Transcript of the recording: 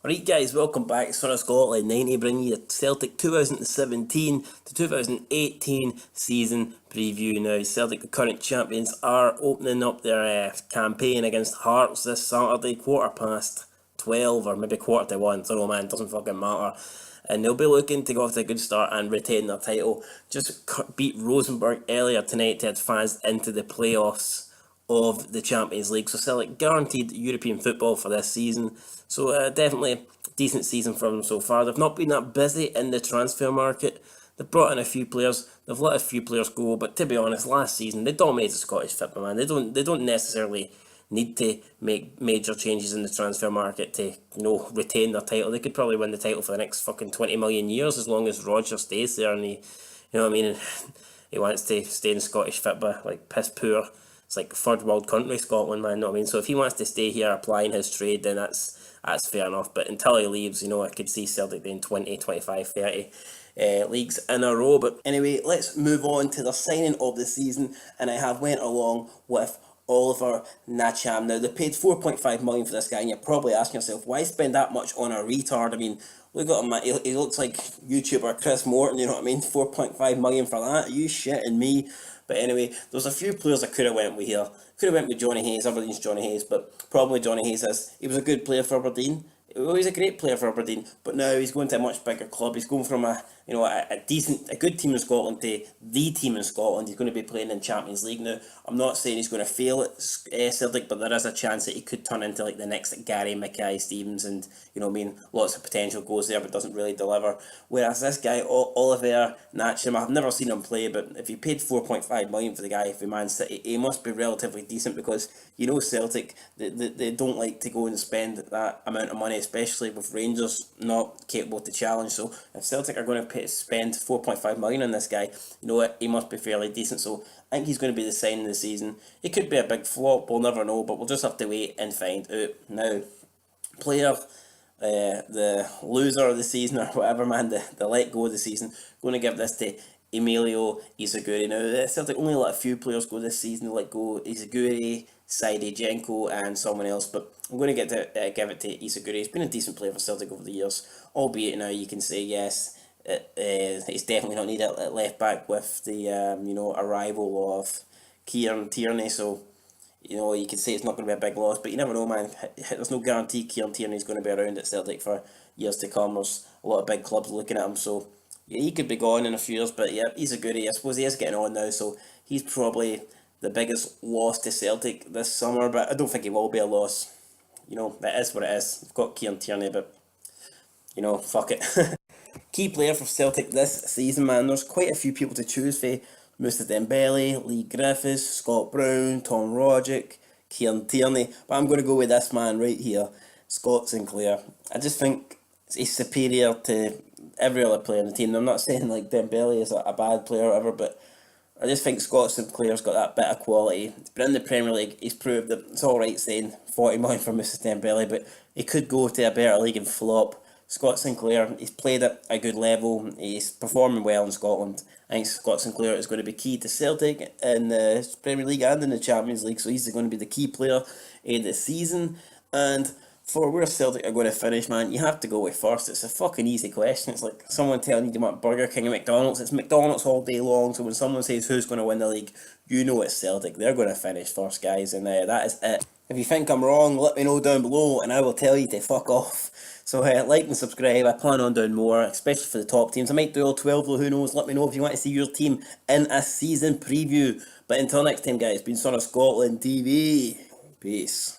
Right guys, welcome back to Son of Scotland 90, bringing you the Celtic 2017 to 2018 season preview. Now, Celtic, the current champions, are opening up their campaign against Hearts this Saturday, 12:15, or maybe 1:45, I don't know man, doesn't fucking matter. And they'll be looking to go off to a good start and retain their title. Just beat Rosenborg earlier tonight to advance into the playoffs of the Champions League. So Celtic guaranteed European football for this season. So definitely decent season for them so far. They've not been that busy in the transfer market. They've brought in a few players. They've let a few players go. But to be honest, last season they dominated Scottish football, man. They don't necessarily need to make major changes in the transfer market to retain their title. They could probably win the title for the next fucking 20 million years as long as Roger stays there and he, he wants to stay in Scottish football, like piss poor. It's like third world country, Scotland, man. You know what I mean? So if he wants to stay here applying his trade, then that's fair enough. But until he leaves, I could see Celtic doing 20, 25, 30 leagues in a row. But anyway, let's move on to the signing of the season. And I have went along with Oliver Nacham. Now, they paid 4.5 million for this guy, and you're probably asking yourself, why spend that much on a retard? I mean, look at him, man. He looks like YouTuber Chris Morton, you know what I mean? 4.5 million for that? Are you shitting me? But anyway, there's a few players I could have went with here. Could have went with Johnny Hayes, Aberdeen's Johnny Hayes, but probably Johnny Hayes he was a good player for Aberdeen. Well, he's a great player for Aberdeen, but now he's going to a much bigger club. He's going from a good team in Scotland to the team in Scotland. He's going to be playing in Champions League now. I'm not saying he's going to fail at Celtic, but there is a chance that he could turn into like the next Gary Mackay-Stevens, and lots of potential goes there, but doesn't really deliver. Whereas this guy, Oliver Nacham, I've never seen him play, but if you paid 4.5 million for the guy for Man City, he must be relatively decent because Celtic, they don't like to go and spend that amount of money, especially with Rangers not capable to challenge. So if Celtic are going to spend 4.5 million on this guy, he must be fairly decent. So I think he's going to be the sign of the season. It could be a big flop, we'll never know, but we'll just have to wait and find out. Now, player, the loser of the season or whatever, man, the let go of the season, going to give this to Emilio Izaguri. Now, Celtic only let a few players go this season. They let go Izaguri, Saidejenko and someone else, but I'm going to give it to Izaguri. He's been a decent player for Celtic over the years, albeit now you can say yes, he's definitely not needed at left back with the arrival of Kieran Tierney. So you could say it's not going to be a big loss, but you never know, man. There's no guarantee Kieran Tierney is going to be around at Celtic for years to come. There's a lot of big clubs looking at him, so yeah, he could be gone in a few years. But yeah, Izaguri, I suppose he is getting on now, so he's probably the biggest loss to Celtic this summer, but I don't think he will be a loss. That is what it is. We've got Kieran Tierney, but fuck it. Key player for Celtic this season, man. There's quite a few people to choose for. Moussa Dembele, Lee Griffiths, Scott Brown, Tom Rogic, Kieran Tierney. But I'm going to go with this man right here, Scott Sinclair. I just think he's superior to every other player in the team. I'm not saying like Dembele is a bad player or whatever, but I just think Scott Sinclair's got that bit of quality. He's been in the Premier League. He's proved that it's alright saying 40 million for Moussa Dembele, but he could go to a better league and flop. Scott Sinclair, he's played at a good level. He's performing well in Scotland. I think Scott Sinclair is going to be key to Celtic in the Premier League and in the Champions League, so he's going to be the key player in the season. And for where Celtic are going to finish, man, you have to go with first. It's a fucking easy question. It's like someone telling you to want Burger King and McDonald's. It's McDonald's all day long, so when someone says who's going to win the league, it's Celtic. They're going to finish first, guys, and that is it. If you think I'm wrong, let me know down below, and I will tell you to fuck off. So like and subscribe. I plan on doing more, especially for the top teams. I might do all 12 though, who knows. Let me know if you want to see your team in a season preview. But until next time, guys, been Son of Scotland TV. Peace.